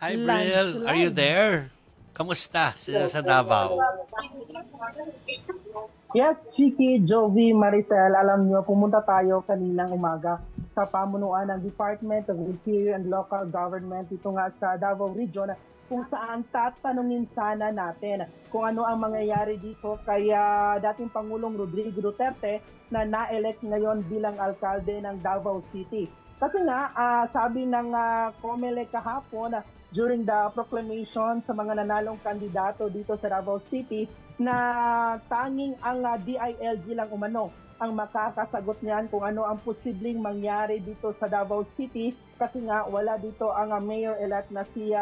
Hi, Bril. Are you there? Kamusta sa Davao? Yes, Chiki, Jovi, Maricel, alam nyo, pumunta tayo kaninang umaga sa pamunuan ng Department of Interior and Local Government dito nga sa Davao Region kung saan tatanungin sana natin kung ano ang mangyayari dito kay dating Pangulong Rodrigo Duterte na na-elect ngayon bilang alkalde ng Davao City. Kasi nga, sabi ng COMELEC kahapon during the proclamation sa mga nanalong kandidato dito sa Davao City na tanging ang DILG lang umano ang makakasagot niyan kung ano ang posibleng mangyari dito sa Davao City kasi nga wala dito ang mayor-elect na si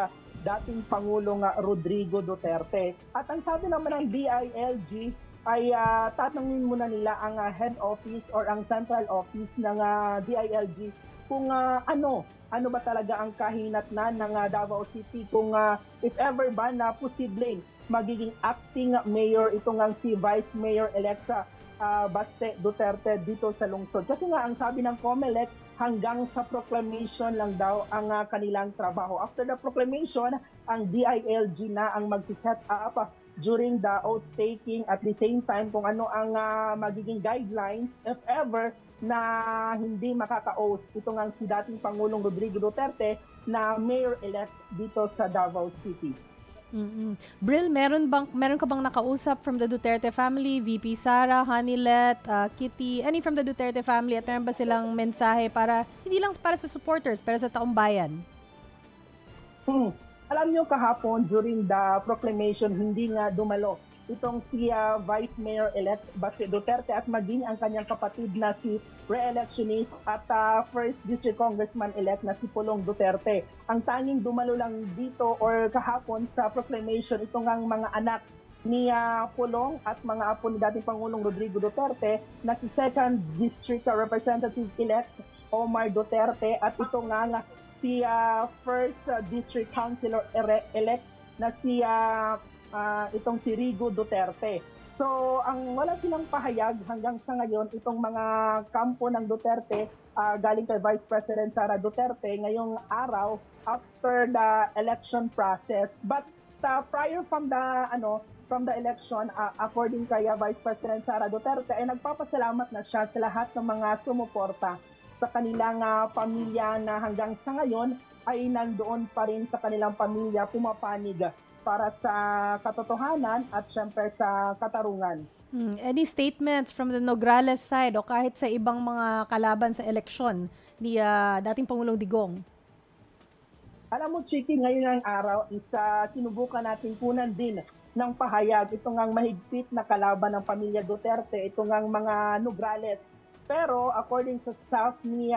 dating Pangulong Rodrigo Duterte. At ang sabi naman ng DILG ay tatanungin muna nila ang head office or ang central office ng DILG kung ano ba talaga ang kahinatnan ng Davao City kung if ever ba na posibleng magiging acting mayor itong ang si Vice Mayor-elect Baste Duterte dito sa lungsod. Kasi nga ang sabi ng COMELEC hanggang sa proclamation lang daw ang kanilang trabaho. After the proclamation, ang DILG na ang magsiset up during the oath-taking at the same time kung ano ang magiging guidelines if ever na hindi makaka-oath itong ang si dating Pangulong Rodrigo Duterte na mayor-elect dito sa Davao City. Bril, meron ka bang nakausap from the Duterte family, VP Sara, Hanilet, Kitty, any from the Duterte family at meron ba silang mensahe para, hindi lang para sa supporters, pero sa taong bayan? Alam nyo kahapon during the proclamation, hindi nga dumalo itong si Vice Mayor-elect Baste Duterte at maging ang kanyang kapatid na si re-electionist at First District Congressman-elect na si Pulong Duterte. Ang tanging dumalo lang dito or kahapon sa proclamation itong ang mga anak ni Pulong at mga apo ni dating Pangulong Rodrigo Duterte na si Second District Representative-elect Omar Duterte at ito nga si First District Councilor-elect na si itong si Rigo Duterte. So, ang wala silang pahayag hanggang sa ngayon, itong mga kampo ng Duterte galing kay Vice President Sara Duterte ngayong araw after the election process. But prior from the election, according kay Vice President Sara Duterte, ay nagpapasalamat na siya sa lahat ng mga sumuporta sa kanilang pamilya na hanggang sa ngayon ay nandoon pa rin sa kanilang pamilya pumapanig para sa katotohanan at syempre sa katarungan. Any statements from the Nograles side o kahit sa ibang mga kalaban sa eleksyon ni dating Pangulong Digong? Alam mo, Chiki, ngayon ang araw, sinubukan natin kunan din ng pahayag itong ang mahigpit na kalaban ng pamilya Duterte, itong ang mga Nograles. Pero according sa staff ni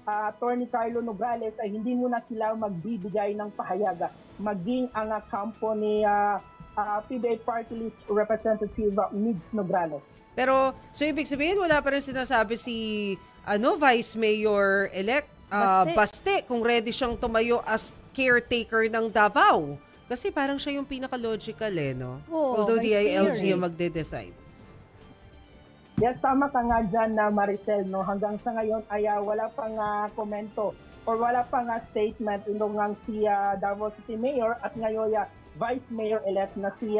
Attorney Carlo Nograles ay hindi muna sila magbibigay ng pahayag. Maging ang kampo ni PBA Party List Representative Migs Nograles. Pero, so ibig sabihin, wala pa rin sinasabi si Vice Mayor-elect Baste kung ready siyang tumayo as caretaker ng Davao. Kasi parang siya yung pinaka-logical no? Although DILG yung magde-decide. Yes, tama ka nga dyan na Maricel, no? Hanggang sa ngayon ay wala pang komento or wala pang statement inong si Davao City Mayor at ngayon Vice Mayor-elect na si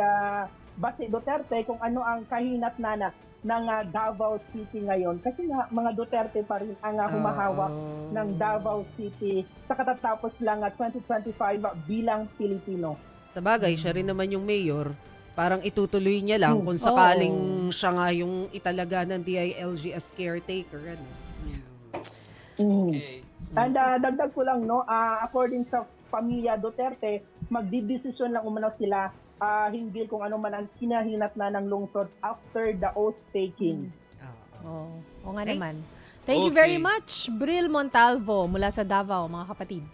Baste Duterte kung ano ang kahinatnana ng Davao City ngayon. Kasi nga mga Duterte pa rin ang humahawak ng Davao City sa katatapos lang 2025 bilang Pilipino. Sa bagay, siya rin naman yung mayor. Parang itutuloy niya lang kung sakaling siya nga yung italaga ng DILG as caretaker. Okay. And dagdag ko lang, no, according sa pamilya Duterte, magdidesisyon lang umano sila hinggil kung ano man ang kinahinatnan ng lungsod after the oath-taking. Oo nga naman. Thank you very much, Bril Montalvo mula sa Davao, mga kapatid.